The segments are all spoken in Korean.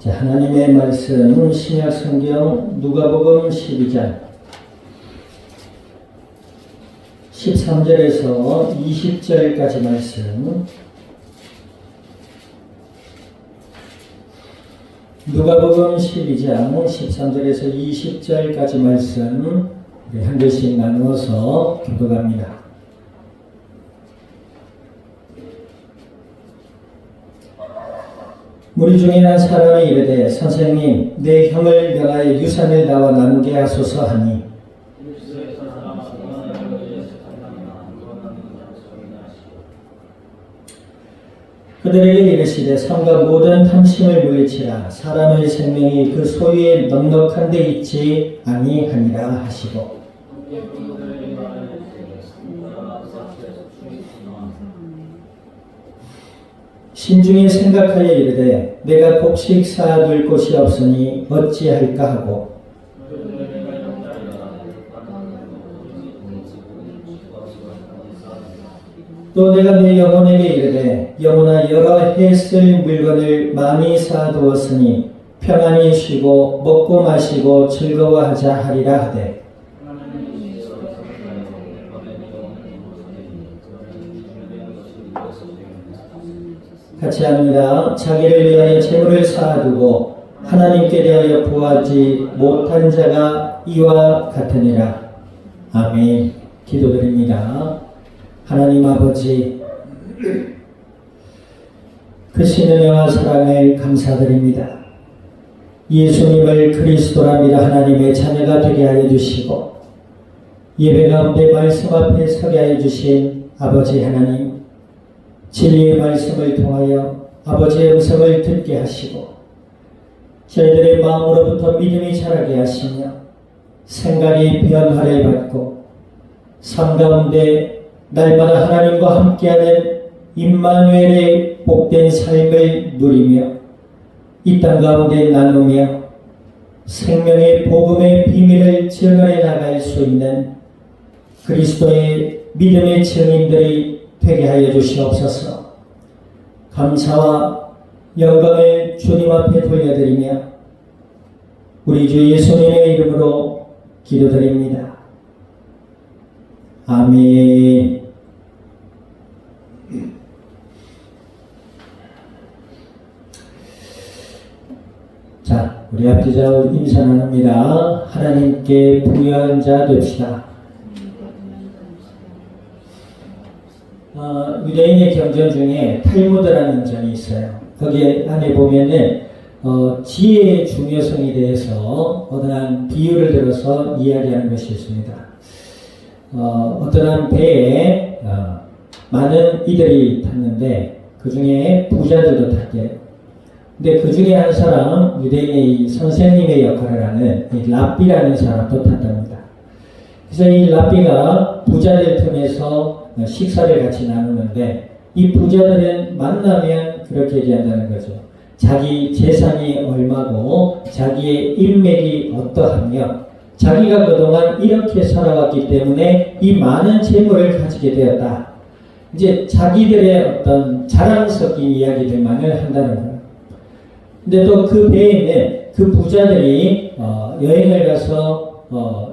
자, 하나님의 말씀 신약 성경 누가복음 12장 13절에서 20절까지 말씀. 누가복음 12장 13절에서 20절까지 말씀 우리 한 절씩 나누어서 교독합니다. 무리 중에 한 사람이 이르되 선생님 내 형을 명하여 유산을 나와 나누게 하소서 하니 그들에게 이르시되 삼가 모든 탐심을 물리치라 사람의 생명이 그 소유에 넉넉한 데 있지 아니하니라 하시고 신중히 생각하여 이르되 내가 곡식 쌓아둘 곳이 없으니 어찌할까 하고 또 내가 내 영혼에게 이르되 영혼아 여러 해 쓸 물건을 많이 쌓아두었으니 평안히 쉬고 먹고 마시고 즐거워하자 하리라 하되 같이 합니다. 자기를 위하여 재물을 쌓아두고 하나님께 대하여 구하지 못한 자가 이와 같으니라. 아멘. 기도드립니다. 하나님 아버지, 크신 은혜와 사랑을 감사드립니다. 예수님을 그리스도라 믿어 하나님의 자녀가 되게 하여 주시고 예배 가운데 말씀 앞에 서게 하여 주신 아버지 하나님, 진리의 말씀을 통하여 아버지의 음성을 듣게 하시고 저희들의 마음으로부터 믿음이 자라게 하시며 생각이 변화를 받고 삶 가운데 날마다 하나님과 함께하는 임마누엘의 복된 삶을 누리며 이 땅 가운데 나누며 생명의 복음의 비밀을 증언해 나갈 수 있는 그리스도의 믿음의 증인들이 되게 하여 주시옵소서. 감사와 영광을 주님 앞에 돌려드리며 우리 주 예수님의 이름으로 기도드립니다. 아멘. 자, 우리 앞뒤좌우 인사 나눕니다. 하나님께 부유한 자 됩시다. 유대인의 경전 중에 탈무드라는 전이 있어요. 거기에 안에 보면은 지혜의 중요성에 대해서 어떠한 비유를 들어서 이야기하는 것이 있습니다. 어떠한 배에 많은 이들이 탔는데 그 중에 부자들도 탔대요. 근데 그 중에 한 사람, 유대인의 선생님의 역할을 하는 이 랍비라는 사람도 탔답니다. 그래서 이 랍비가 부자들 틈에서 식사를 같이 나누는데 이 부자들은 만나면 그렇게 얘기한다는 거죠. 자기 재산이 얼마고 자기의 인맥이 어떠하며 자기가 그동안 이렇게 살아왔기 때문에 이 많은 재물을 가지게 되었다. 이제 자기들의 어떤 자랑 섞인 이야기들만을 한다는 거예요. 근데 또 그 배에는 그 부자들이 여행을 가서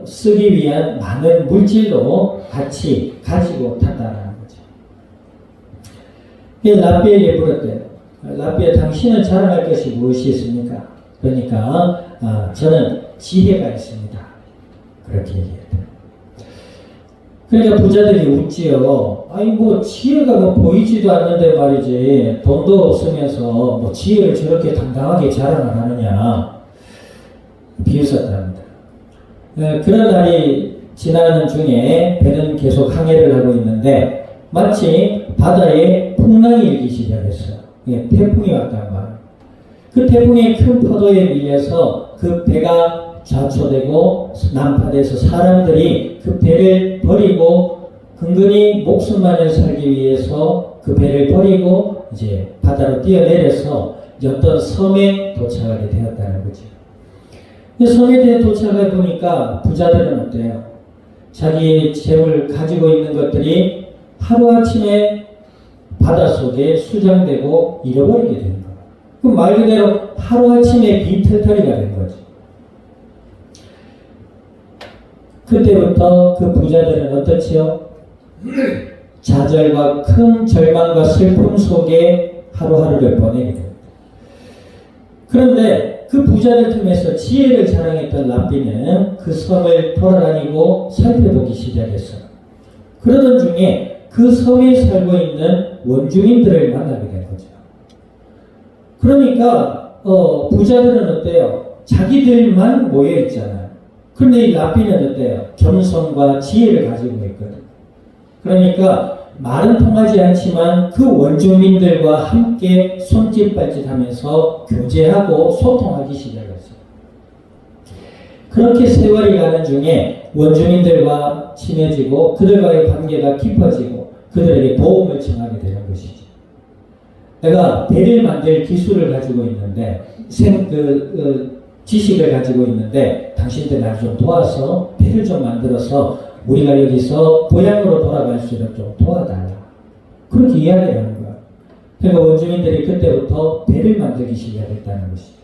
쓰기 위한 많은 물질도 같이 가지고 탔다라는 거죠. 랍비에게 물었대요. 랍비야, 당신은 자랑할 것이 무엇이 있습니까? 그러니까 저는 지혜가 있습니다. 그렇게 얘기했대요. 그러니까 부자들이 웃지요. 아니 뭐 지혜가 뭐 보이지도 않는데 말이지 돈도 없으면서 뭐 지혜를 저렇게 당당하게 자랑을 하느냐 비웃었답니다. 그런 날이 지나는 중에 배는 계속 항해를 하고 있는데 마치 바다에 풍랑이 일기 시작했어요. 태풍이 왔단 말이에요. 그 태풍의 큰 파도에 밀려서 그 배가 좌초되고 난파돼서 사람들이 그 배를 버리고 근근히 목숨만을 살기 위해서 그 배를 버리고 이제 바다로 뛰어내려서 어떤 섬에 도착하게 되었다는 거죠. 섬에 도착해 보니까 부자들은 어때요? 자기의 재물 가지고 있는 것들이 하루아침에 바닷속에 수장되고 잃어버리게 되는 거예요. 그 말 그대로 하루아침에 비틀터리가 된 거죠. 그때부터 그 부자들은 어떻지요? 좌절과 큰 절망과 슬픔 속에 하루하루를 보내게 됩니다. 그런데 그 부자들 틈에서 지혜를 자랑했던 랍비는 그 섬을 돌아다니고 살펴보기 시작했어요. 그러던 중에 그 섬에 살고 있는 원주민들을 만나게 된 거죠. 그러니까 부자들은 어때요? 자기들만 모여 있잖아요. 그런데 이 랍비는 어때요? 겸손과 지혜를 가지고 있거든. 그러니까 말은 통하지 않지만 그 원주민들과 함께 손짓발짓하면서 교제하고 소통하기 시작했어요. 그렇게 세월이 가는 중에 원주민들과 친해지고 그들과의 관계가 깊어지고 그들에게 도움을 청하게 되는 것이죠. 내가 배를 만들 기술을 가지고 있는데 지식을 가지고 있는데 당신들 날 좀 도와서 배를 좀 만들어서 우리가 여기서 고향으로 돌아갈 수 있도록 좀 도와달라. 그렇게 이야기를 하는 거야. 그러니까 원주민들이 그때부터 배를 만들기 시작했다는 것이죠.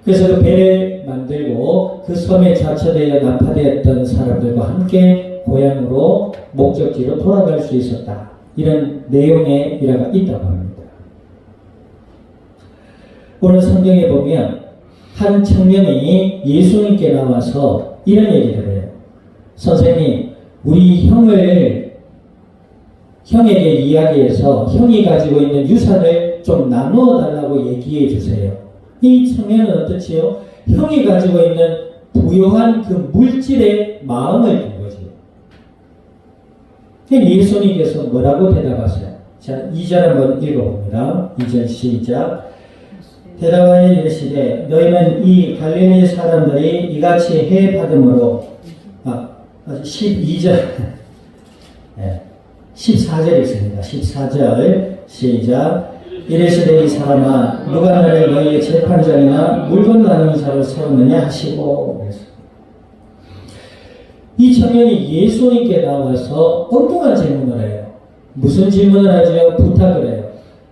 그래서 그 배를 만들고 그 섬에 자처되어 난파되었던 사람들과 함께 고향으로 목적지로 돌아갈 수 있었다. 이런 내용의 일화가 있다고 합니다. 오늘 성경에 보면 한 청년이 예수님께 나와서 이런 얘기를 해요. 선생님, 우리 형에게 이야기해서 형이 가지고 있는 유산을 좀 나누어 달라고 얘기해 주세요. 이 청년은 어떻지요? 형이 가지고 있는 부요한 그 물질의 마음을 준 거죠. 예수님께서 뭐라고 대답하세요? 자, 2절 한번 읽어봅니다. 2절 시작. 대답하여 이르시되 너희는 이 갈릴리 사람들이 이같이 해 받음으로 12절 14절 있습니다. 14절 시작. 이르시되 이 사람아 누가 나를 너희의 재판장이나 물건 나누는 자로 세웠느냐 하시고. 이 청년이 예수님께 나와서 엉뚱한 질문을 해요. 무슨 질문을 하죠? 부탁을 해요.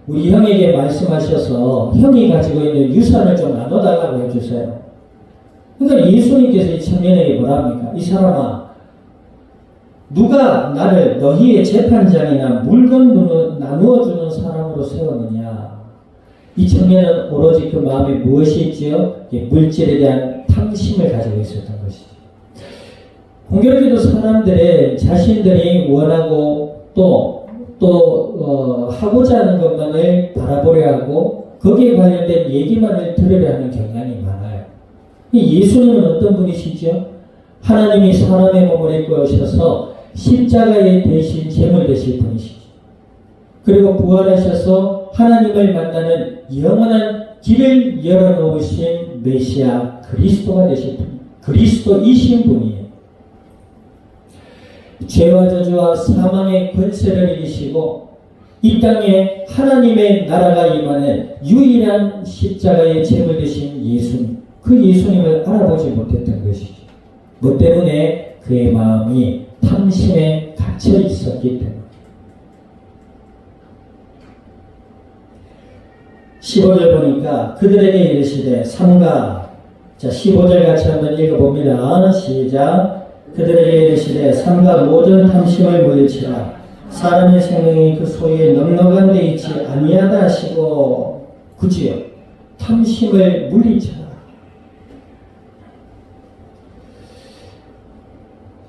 우리 형에게 말씀하셔서 형이 가지고 있는 유산을 좀 나눠달라고 해주세요. 그러니까 예수님께서 이 청년에게 뭐라 합니까? 이 사람아, 누가 나를 너희의 재판장이나 물건 나누어주는 사람으로 세웠느냐? 이 청년은 오로지 그 마음에 무엇이 있지요? 물질에 대한 탐심을 가지고 있었던 것이죠. 공교롭게도 사람들의 자신들이 원하고 또 하고자 하는 것만을 바라보려 하고 거기에 관련된 얘기만을 들으려 하는 경향이 많아요. 예수님은 어떤 분이시죠? 하나님이 사람의 몸을 입고 오셔서 십자가에 대신 제물 되실 분이시죠. 그리고 부활하셔서 하나님을 만나는 영원한 길을 열어놓으신 메시아 그리스도가 되실 분, 그리스도이신 분이에요. 죄와 저주와 사망의 권세를 이기시고 이 땅에 하나님의 나라가 임하는 유일한 십자가의 제물 되신 예수님, 그 예수님을 알아보지 못했던 것이죠. 뭐 때문에? 그의 마음이 탐심에 갇혀 있었기 때문에. 15절 보니까 그들에게 이르시되 삼가. 자, 15절 같이 한번 읽어봅니다. 시작. 그들에게 이르시되 삼가 모든 탐심을 물리치라. 사람의 생명이 그 소유에 넉넉한 데 있지 아니하다 하시고. 그지요? 탐심을 물리쳐라.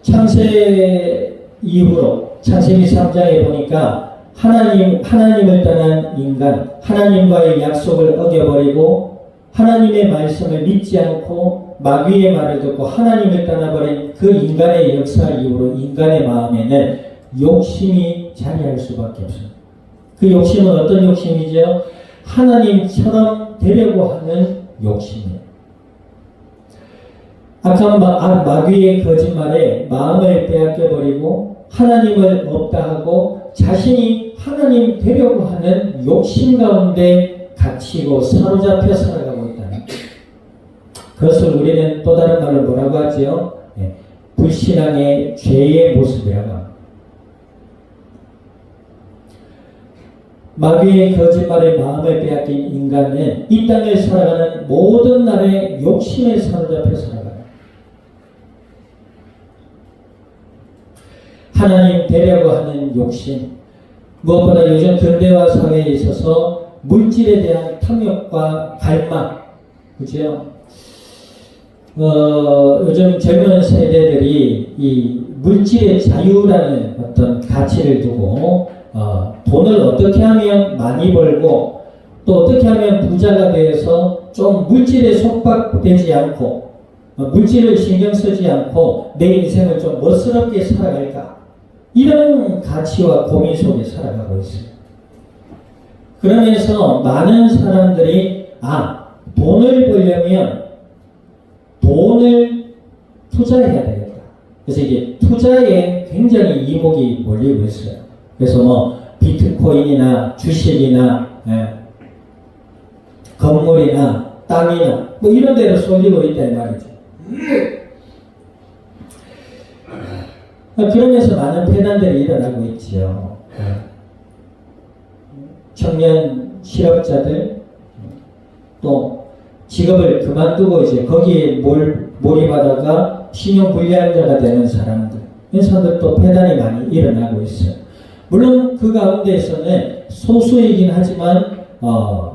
창세 이후로 창세기 3장에 보니까 하나님을 떠난 인간, 하나님과의 약속을 어겨버리고 하나님의 말씀을 믿지 않고 마귀의 말을 듣고 하나님을 떠나버린 그 인간의 역사 이후로 인간의 마음에는 욕심이 자리할 수밖에 없습니다. 그 욕심은 어떤 욕심이죠? 하나님처럼 되려고 하는 욕심이에요. 악한 마귀의 거짓말에 마음을 빼앗겨버리고 하나님을 없다 하고 자신이 하나님 되려고 하는 욕심 가운데 갇히고 사로잡혀 살아가고 있다는 그것을 우리는 또 다른 말로 뭐라고 하지요? 불신앙의 죄의 모습이라고 합니다. 마귀의 거짓말에 마음을 빼앗긴 인간은 이 땅을 살아가는 모든 날의 욕심에 사로잡혀 살아가요. 하나님 되려고 하는 욕심, 무엇보다 요즘 근대화 사회에 있어서 물질에 대한 탐욕과 갈망, 그죠? 요즘 젊은 세대들이 이 물질의 자유라는 어떤 가치를 두고 돈을 어떻게 하면 많이 벌고 또 어떻게 하면 부자가 되어서 좀 물질에 속박되지 않고 물질을 신경 쓰지 않고 내 인생을 좀 멋스럽게 살아갈까, 이런 가치와 고민 속에 살아가고 있어요. 그러면서 많은 사람들이 돈을 벌려면 돈을 투자해야 되겠다. 그래서 이게 투자에 굉장히 이목이 몰리고 있어요. 그래서 뭐 비트코인이나 주식이나 건물이나 땅이나 뭐 이런 데로 쏠리고 있다 이 말이죠. 그러면서 많은 폐단들이 일어나고 있지요. 청년 실업자들, 또 직업을 그만두고 이제 거기에 몰입하다가 신용불량자가 되는 사람들, 이런 사람들도 폐단이 많이 일어나고 있어요. 물론 그 가운데에서는 소수이긴 하지만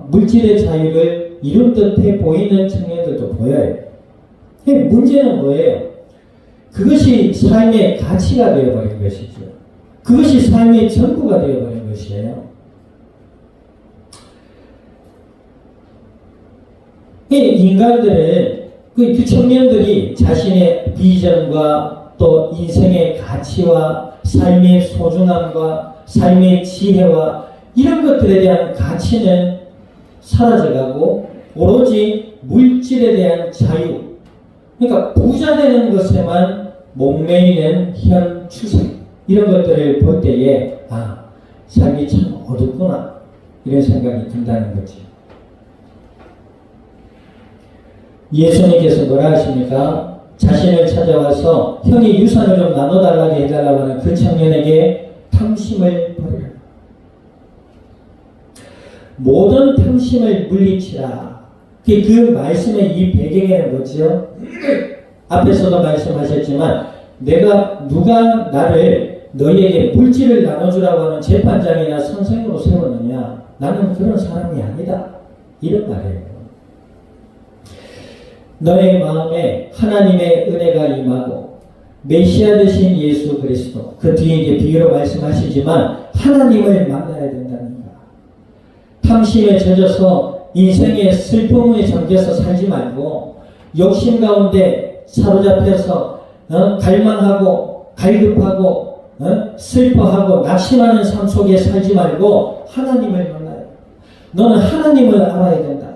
물질의 자유를 이룬 듯해 보이는 청년들도 보여요. 문제는 뭐예요? 그것이 삶의 가치가 되어버린 것이죠. 그것이 삶의 전부가 되어버린 것이에요. 인간들은 그 청년들이 자신의 비전과 또 인생의 가치와 삶의 소중함과 삶의 지혜와 이런 것들에 대한 가치는 사라져가고 오로지 물질에 대한 자유, 그러니까 부자 되는 것에만 목매이는 현 추세, 이런 것들을 볼 때에 삶이 참 어둡구나, 이런 생각이 든다는 거지. 예수님께서 뭐라 하십니까? 자신을 찾아와서 형이 유산을 좀 나눠달라고 해달라고 하는 그 청년에게 탐심을 버리라. 모든 탐심을 물리치라. 그 말씀의 이 배경에는 뭐죠? 앞에서도 말씀하셨지만 누가 나를 너희에게 물질을 나눠주라고 하는 재판장이나 선생으로 세웠느냐? 나는 그런 사람이 아니다. 이런 말이에요. 너의 마음에 하나님의 은혜가 임하고 메시아 되신 예수 그리스도, 그 뒤에 이제 비유로 말씀하시지만 하나님을 만나야 된다는 거야. 탐심에 젖어서 인생의 슬픔에 잠겨서 살지 말고 욕심 가운데 사로잡혀서 갈망하고 갈급하고 슬퍼하고 낙심하는 삶 속에 살지 말고 하나님을 만나요. 너는 하나님을 알아야 된다.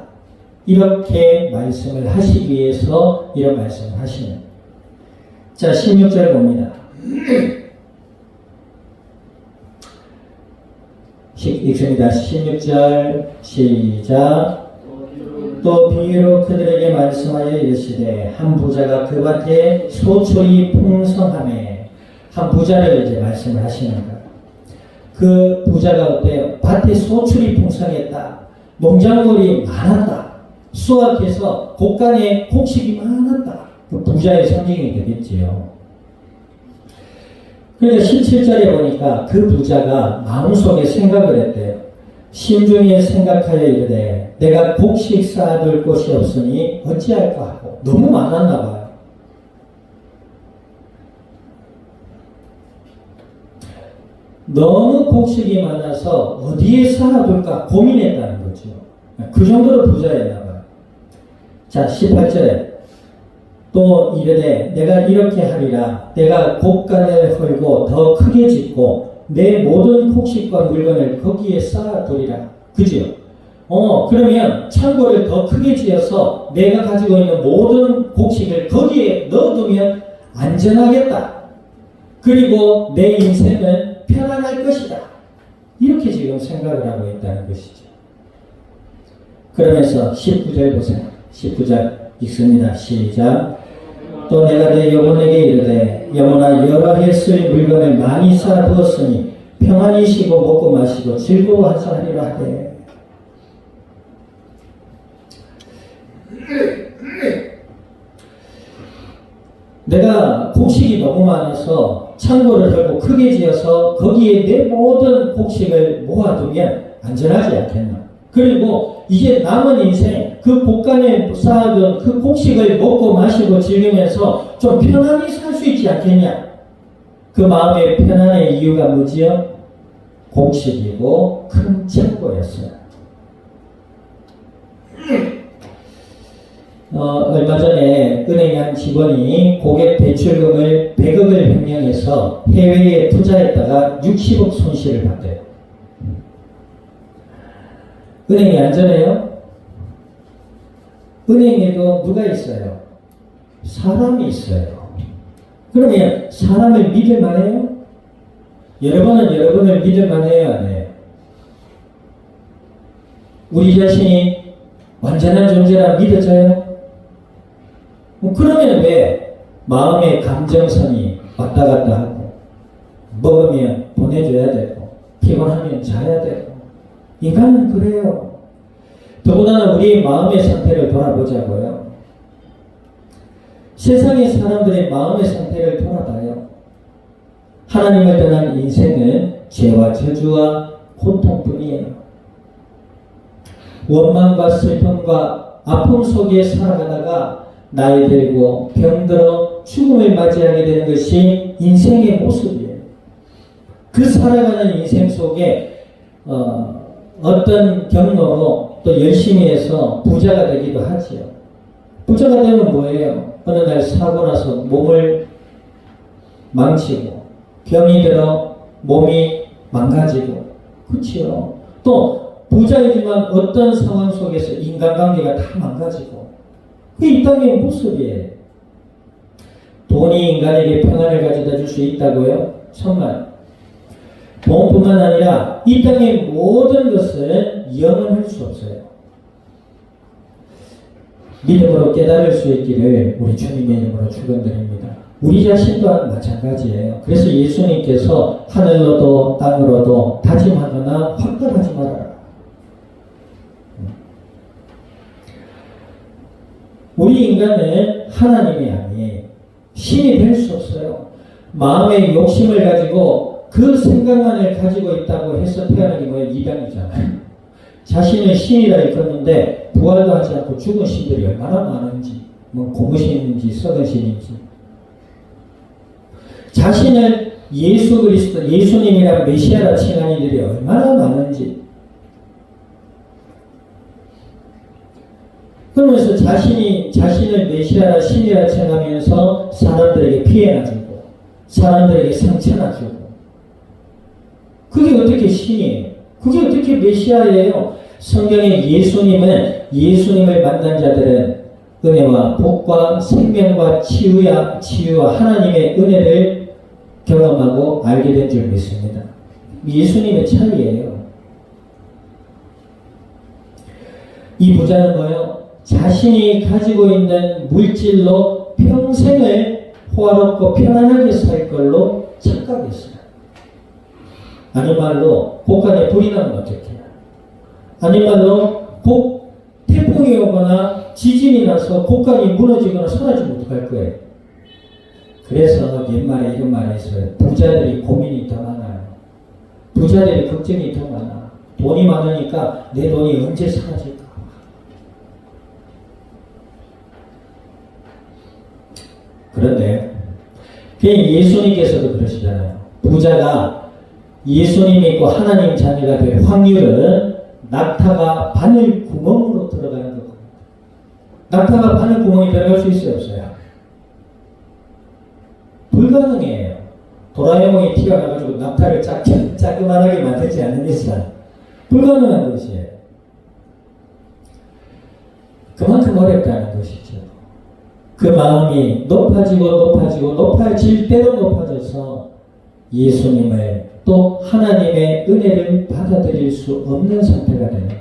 이렇게 말씀을 하시기 위해서 이런 말씀을 하시는. 자, 16절 봅니다. 읽습니다. 16절 시작. 또 비유로 그들에게 말씀하여 이르시되 한 부자가 그 밭에 소출이 풍성하매, 한 부자를 이제 말씀을 하시는 거예요. 그 부자가 어때요? 밭에 소출이 풍성했다. 농작물이 많았다. 수확해서 곡간에 곡식이 많았다. 그 부자의 상징이 되겠지요. 그러니까 17절에 보니까 그 부자가 마음속에 생각을 했대요. 심중에 생각하여 이르되 내가 곡식 쌓아둘 곳이 없으니 어찌할까 하고, 너무 많았나 봐요. 너무 곡식이 많아서 어디에 쌓아둘까 고민했다는 거죠. 그 정도로 부자였나 봐요. 자, 18절에 또 이르되 내가 이렇게 하리라. 내가 곡간을 헐고 더 크게 짓고 내 모든 곡식과 물건을 거기에 쌓아두리라. 그죠? 그러면 창고를 더 크게 지어서 내가 가지고 있는 모든 곡식을 거기에 넣어두면 안전하겠다. 그리고 내 인생은 편안할 것이다. 이렇게 지금 생각을 하고 있다는 것이죠. 그러면서 19절 보세요. 19절 읽습니다. 시작. 또 내가 내 영혼에게 이르되 영혼아 여러 해 쓸 물건을 많이 쌓아두었으니 평안히 쉬고 먹고 마시고 즐거워하자 하리라 하되 내가 곡식이 너무 많아서 창고를 헐고 크게 지어서 거기에 내 모든 곡식을 모아두면 안전하지 않겠나. 그리고 이제 남은 인생 그 곳간에 쌓아둔 그 곡식을 먹고 마시고 즐기면서 좀 편안히 살 수 있지 않겠냐. 그 마음의 편안의 이유가 뭐지요? 곡식이고 큰 창고였어요. 얼마 전에 은행의 한 직원이 고객 대출금을 100억을 횡령해서 해외에 투자했다가 60억 손실을 봤대요. 은행이 안전해요? 은행에도 누가 있어요? 사람이 있어요. 그러면 사람을 믿을 만해요? 여러분은 여러분을 믿을 만해요? 안 해요? 우리 자신이 완전한 존재라 믿어져요? 그러면 왜 마음의 감정선이 왔다 갔다 하고 먹으면 보내줘야 되고 피곤하면 자야 되고 인간은 그래요. 더군다나 우리 마음의 상태를 돌아보자고요. 세상의 사람들의 마음의 상태를 돌아봐요. 하나님을 떠난 인생은 죄와 저주와 고통뿐이에요. 원망과 슬픔과 아픔 속에 살아가다가 나이 들고 병들어 죽음을 맞이하게 되는 것이 인생의 모습이에요. 그 살아가는 인생 속에 어떤 경로로 또 열심히 해서 부자가 되기도 하지요. 부자가 되면 뭐예요? 어느 날 사고 나서 몸을 망치고 병이 들어 몸이 망가지고 그렇지요. 또 부자이지만 어떤 상황 속에서 인간관계가 다 망가지고 그게 이 땅의 모습이에요. 돈이 인간에게 평안을 가져다 줄 수 있다고요? 정말 돈뿐만 아니라 이 땅의 모든 것은 영원할 수 없어요. 믿음으로 깨달을 수 있기를 우리 주님의 이름으로 축원드립니다. 우리 자신 또한 마찬가지예요. 그래서 예수님께서 하늘로도 땅으로도 다짐하거나 확답하지 말아라. 우리 인간은 하나님이 아니에요. 신이 될 수 없어요. 마음의 욕심을 가지고 그 생각만을 가지고 있다고 해서 태어난 게 뭐예요? 이단이잖아요. 자신을 신이라 일컫는데 부활도 하지 않고 죽은 신들이 얼마나 많은지, 뭐 고무신인지 썩은 신인지. 자신을 예수 그리스도, 예수님이랑 메시아라 칭하는 이들이 얼마나 많은지. 그러면서 자신을 메시아라 신이라 칭하면서 사람들에게 피해나 주고, 사람들에게 상처나 주고. 그게 어떻게 신이에요? 그게 어떻게 메시아예요? 성경에 예수님을 만난 자들은 은혜와 복과 생명과 치유와 하나님의 은혜를 경험하고 알게 된 줄 믿습니다. 예수님의 차이예요. 이 부자는 뭐예요? 자신이 가지고 있는 물질로 평생을 호화롭고 편안하게 살 걸로 착각했어요. 아니 말로 곳간에 불이 나면 어떡해? 아니 말로 태풍이 오거나 지진이 나서 곳간이 무너지거나 사라지면 어떡할 거예요? 그래서 옛말에 이런 말이 있어요. 부자들이 고민이 더 많아요. 부자들이 걱정이 더 많아. 돈이 많으니까 내 돈이 언제 사라질까? 그런데 예수님께서도 그러시잖아요. 부자가 예수님 믿고 하나님 자녀가 될 확률은 낙타가 바늘 구멍으로 들어가는 겁니다. 낙타가 바늘 구멍에 들어갈 수 있어요? 없어요? 불가능해요. 도라에몽이 티가 나가지고 낙타를 짜그만하게 만들지 않는 이상 불가능한 것이에요. 그만큼 어렵다는 것이죠. 그 마음이 높아질 대로 높아져서 예수님을 또 하나님의 은혜를 받아들일 수 없는 상태가 되는 거예요.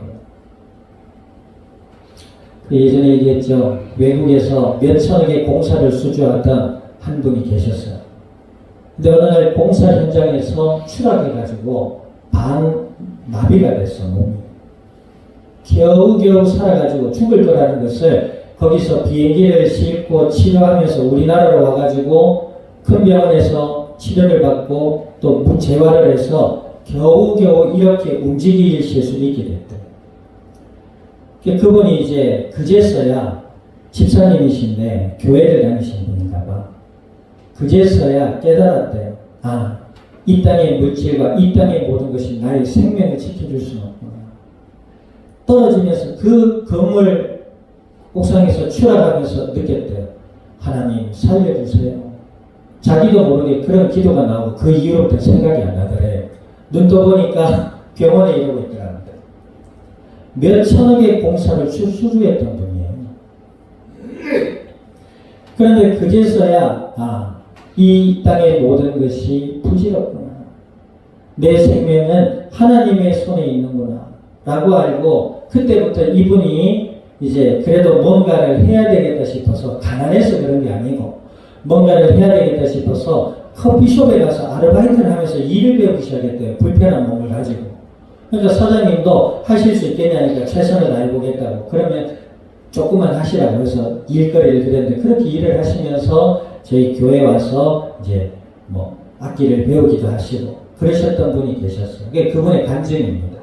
예전에 얘기했죠. 외국에서 몇 천억의 공사를 수주하던 한 분이 계셨어요. 근데 어느 날 공사 현장에서 추락해가지고 반마비가 됐어, 몸이. 겨우겨우 살아가지고 죽을 거라는 것을 거기서 비행기를 싣고 치료하면서 우리나라로 와가지고 큰 병원에서 치료를 받고 또 재활을 해서 겨우겨우 이렇게 움직일 수 있게 됐다. 그분이 이제 그제서야 집사님이신데 교회를 다니신 분인가 봐. 그제서야 깨달았대요. 아, 이 땅의 물질과 이 땅의 모든 것이 나의 생명을 지켜줄 수는 없구나. 떨어지면서 그 건물 옥상에서 추락하면서 느꼈대요. 하나님 살려주세요. 자기도 모르게 그런 기도가 나오고 그 이후로부터 생각이 안 나더래요. 눈 떠보니까 병원에 이러고 있더라고요. 몇 천억의 공사를 수주했던 분이에요. 그런데 그제서야 이 땅의 모든 것이 부질없구나. 내 생명은 하나님의 손에 있는구나 라고 알고 그때부터 이분이 이제 그래도 뭔가를 해야 되겠다 싶어서 가난해서 그런 게 아니고 뭔가를 해야 되겠다 싶어서 커피숍에 가서 아르바이트를 하면서 일을 배우기 시작했대요. 불편한 몸을 가지고. 그러니까 사장님도 하실 수 있겠냐니까 최선을 다해보겠다고. 그러면 조금만 하시라고 해서 일거리를 드렸는데 그렇게 일을 하시면서 저희 교회 와서 이제 뭐 악기를 배우기도 하시고 그러셨던 분이 계셨어요. 그게 그분의 간증입니다.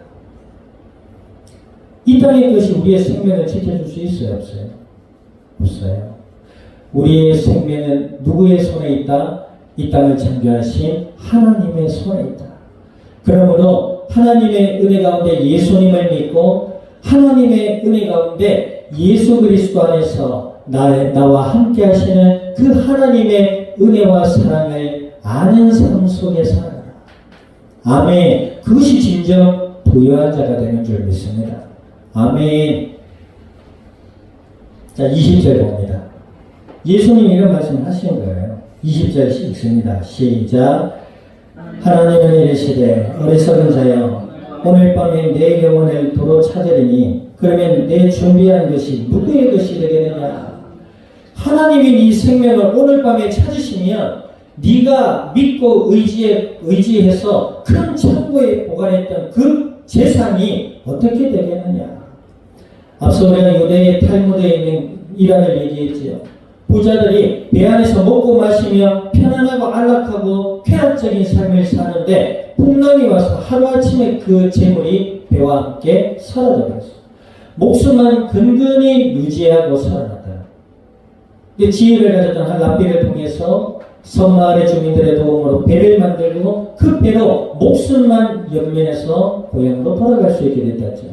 이 땅의 것이 우리의 생명을 지켜줄 수 있어요? 없어요? 없어요. 우리의 생명은 누구의 손에 있다? 이 땅을 창조하신 하나님의 손에 있다. 그러므로 하나님의 은혜 가운데 예수님을 믿고 하나님의 은혜 가운데 예수 그리스도 안에서 나와 함께 하시는 그 하나님의 은혜와 사랑을 아는 삶 속에 살아라. 아멘. 그것이 진정 부유한 자가 되는 줄 믿습니다. 아멘. 자, 20절 봅니다. 예수님이 이런 말씀을 하신 거예요. 20절 읽습니다. 시작. 하나님은 이르시되 어리석은 자여 오늘 밤에 내 영혼을 도로 찾으리니 그러면 내 준비한 것이 누구의 것이 되겠느냐. 하나님이 네 생명을 오늘 밤에 찾으시면 네가 믿고 의지해서 큰 창고에 보관했던 그 재산이 어떻게 되겠느냐. 앞서 우리가 유대의 탈무드에 있는 일환을 얘기했지요. 부자들이 배 안에서 먹고 마시며 편안하고 안락하고 쾌락적인 삶을 사는데 풍랑이 와서 하루아침에 그 재물이 배와 함께 사라져버렸어. 목숨만 근근히 유지하고 살아났다. 지혜를 가졌던 한 랍비를 통해서 섬마을의 주민들의 도움으로 배를 만들고 그 배로 목숨만 연면해서 고향으로 돌아갈 수 있게 됐다죠.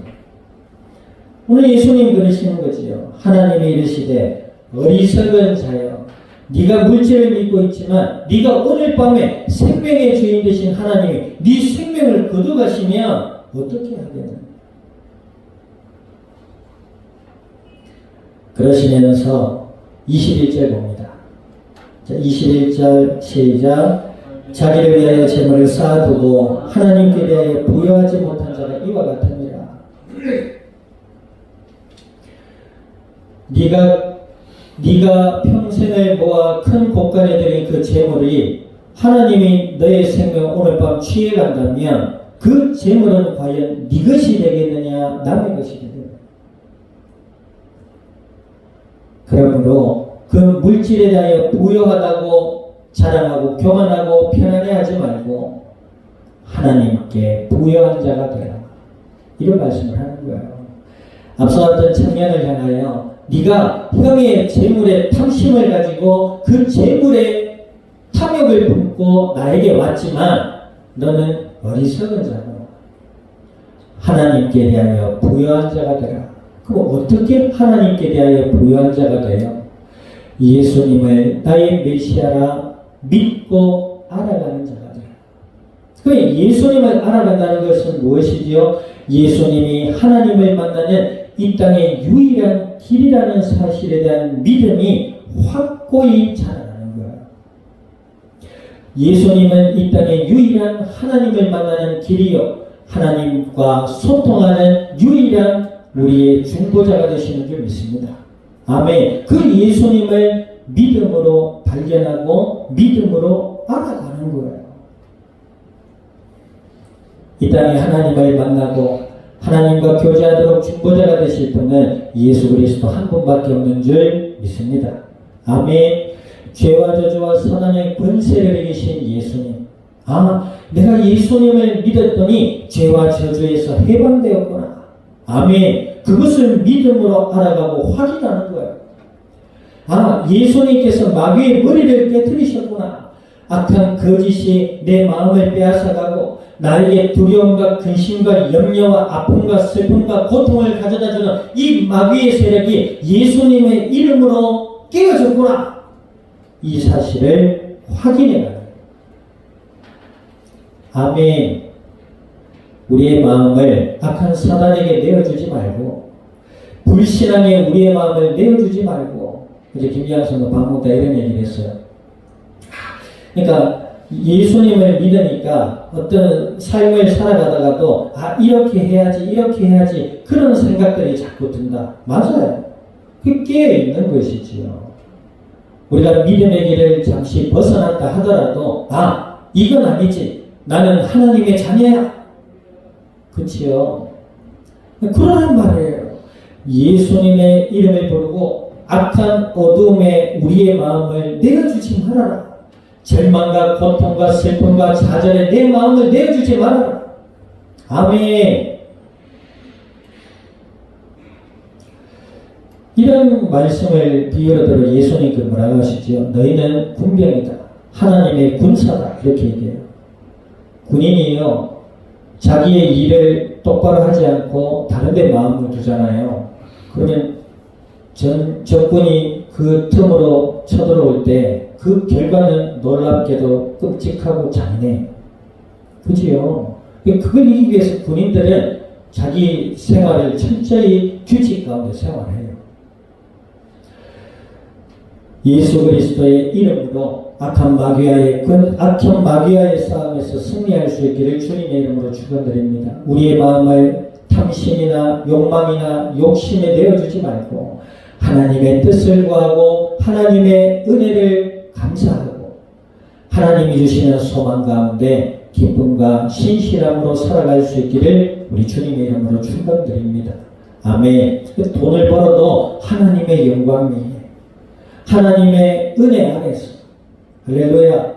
오늘 예수님 그러시는 거지요. 하나님이 이르시되 어리석은 자여 네가 물질을 믿고 있지만 네가 오늘 밤에 생명의 주인 되신 하나님이 네 생명을 거둬가시면 어떻게 하겠느냐. 그러시면서 21절 봅니다. 자, 21절 시작. 자기를 위하여 재물을 쌓아두고 하나님께 대하여 부여하지 못한 자가 이와 같으니라. 네가 평생을 모아 큰 곳간에 들인 그 재물이 하나님이 너의 생명 오늘 밤 취해간다면 그 재물은 과연 네 것이 되겠느냐 남의 것이 되겠느냐. 그러므로 그 물질에 대하여 부유하다고 자랑하고 교만하고 편안해하지 말고 하나님께 부유한 자가 되라. 이런 말씀을 하는 거예요. 앞서 왔던 청년을 향하여 네가 형의 재물에 탐심을 가지고 그 재물에 탐욕을 품고 나에게 왔지만 너는 어리석은 자고 하나님께 대하여 부유한 자가 되라. 그럼 어떻게 하나님께 대하여 부유한 자가 돼요? 예수님을 나의 메시아라 믿고 알아가는 자가 되라. 그 예수님을 알아간다는 것은 무엇이지요? 예수님이 하나님을 만나는 이 땅의 유일한 길이라는 사실에 대한 믿음이 확고히 자라나는 거예요. 예수님은 이 땅의 유일한 하나님을 만나는 길이요, 하나님과 소통하는 유일한 우리의 중보자가 되시는 줄 믿습니다. 아멘. 그 예수님을 믿음으로 발견하고 믿음으로 알아가는 하는 거예요. 이 땅에 하나님을 만나고 하나님과 교제하도록 중보자가 되실 분은 예수 그리스도 한 분밖에 없는 줄 믿습니다. 아멘. 죄와 저주와 사단의 권세를 이기신 예수님. 내가 예수님을 믿었더니 죄와 저주에서 해방되었구나. 아멘. 그것을 믿음으로 알아가고 확인하는 거예요. 예수님께서 마귀의 머리를 깨뜨리셨구나. 악한 거짓이 내 마음을 빼앗아가고 나에게 두려움과 근심과 염려와 아픔과 슬픔과 고통을 가져다주는 이 마귀의 세력이 예수님의 이름으로 깨어졌구나. 이 사실을 확인해가는 거예요. 아멘. 우리의 마음을 악한 사단에게 내어주지 말고 불신앙에 우리의 마음을 내어주지 말고 이제 김기환 선도 방목다 이런 얘기를 했어요. 그러니까 예수님을 믿으니까 어떤 삶을 살아가다가도 이렇게 해야지 그런 생각들이 자꾸 든다. 맞아요. 그 깨어있는 것이지요. 우리가 믿음의 길을 잠시 벗어났다 하더라도 이건 아니지. 나는 하나님의 자녀야. 그치요? 그러란 말이에요. 예수님의 이름을 부르고 악한 어둠에 우리의 마음을 내어주지 말아라. 절망과 고통과 슬픔과 좌절에 내 마음을 내어주지 말아라. 아멘. 이런 말씀을 비유로 들어 예수님께서 뭐라고 하시죠? 너희는 군병이다. 하나님의 군사다. 이렇게 얘기해요. 군인이요. 자기의 일을 똑바로 하지 않고 다른 데 마음을 두잖아요. 그러면 적군이 그 틈으로 쳐들어올 때 그 결과는 놀랍게도 끔찍하고 잔인해요. 그지요? 그걸 이기기 위해서 군인들은 자기 생활을 철저히 규칙 가운데 생활해요. 예수 그리스도의 이름으로 악한 마귀와의 싸움에서 승리할 수 있기를 주님의 이름으로 축원드립니다. 우리의 마음을 탐심이나 욕망이나 욕심에 내어주지 말고 하나님의 뜻을 구하고 하나님의 은혜를 감사하고 하나님이 주시는 소망 가운데 기쁨과 신실함으로 살아갈 수 있기를 우리 주님의 이름으로 축원드립니다. 아멘. 돈을 벌어도 하나님의 영광이에요. 하나님의 은혜 안에서. 할렐루야.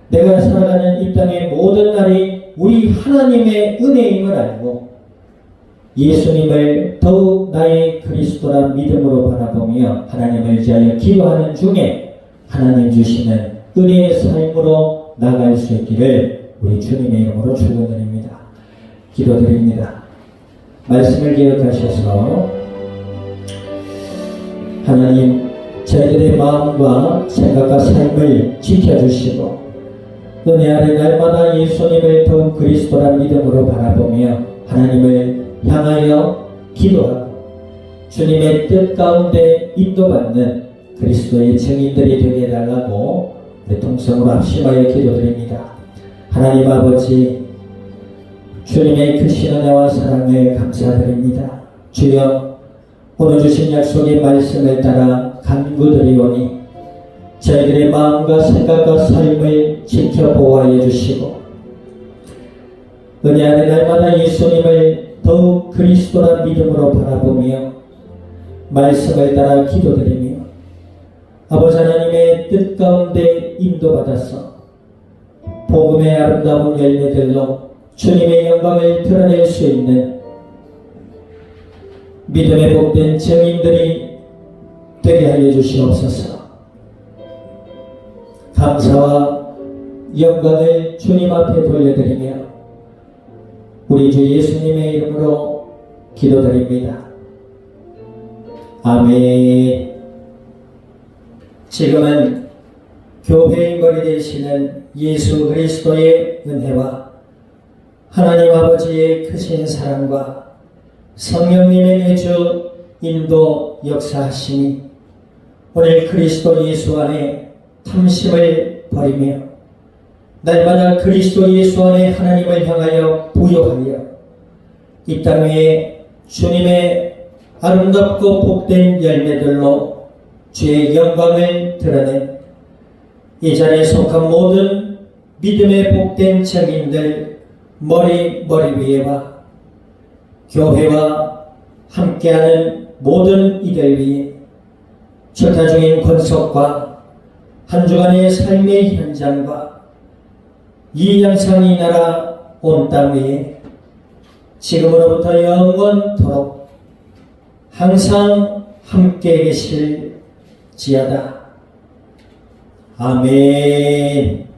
내가 살아가는 이 땅의 모든 날이 우리 하나님의 은혜임을 알고 예수님을 더욱 나의 그리스도란 믿음으로 바라보며 하나님을 위하여 기도하는 중에 하나님 주시는 은혜의 삶으로 나갈 수 있기를 우리 주님의 이름으로 축원드립니다. 기도드립니다. 말씀을 기억하셔서 하나님 저희들의 마음과 생각과 삶을 지켜주시고 은혜 아래 날마다 예수님을 더욱 그리스도란 믿음으로 바라보며 하나님을 향하여 기도하고 주님의 뜻 가운데 인도받는 그리스도의 증인들이 되게 해달라고 우리 통성으로 합심하여 기도드립니다. 하나님 아버지 주님의 크신 은혜와 사랑을 감사드립니다. 주여 오늘 주신 약속의 말씀을 따라 간구드리오니 저희들의 마음과 생각과 삶을 지켜 보호하여 주시고 은혜 안에 날마다 예수님을 더욱 그리스도란 믿음으로 바라보며 말씀을 따라 기도드리며 아버지 하나님의 뜻 가운데 인도받아서 복음의 아름다운 열매들로 주님의 영광을 드러낼 수 있는 믿음의 복된 증인들이 되게 하여 주시옵소서. 감사와 영광을 주님 앞에 돌려드리며 우리 주 예수님의 이름으로 기도드립니다. 아멘. 지금은 교회의 머리 되시는 예수 그리스도의 은혜와 하나님 아버지의 크신 사랑과 성령님의 내주 인도 역사하시니 오늘 그리스도 예수 안에 탐심을 버리며 날마다 그리스도 예수 안에 하나님을 향하여 부여하여 이 땅 위에 주님의 아름답고 복된 열매들로 주의 영광을 드러낸 이 자리에 속한 모든 믿음의 복된 청인들 머리 위에와 교회와 함께하는 모든 이들 위에 출타 중인 권속과 한 주간의 삶의 현장과 이 영상이 나라 온 땅 위에 지금으로부터 영원토록 항상 함께 계실지어다. 아멘.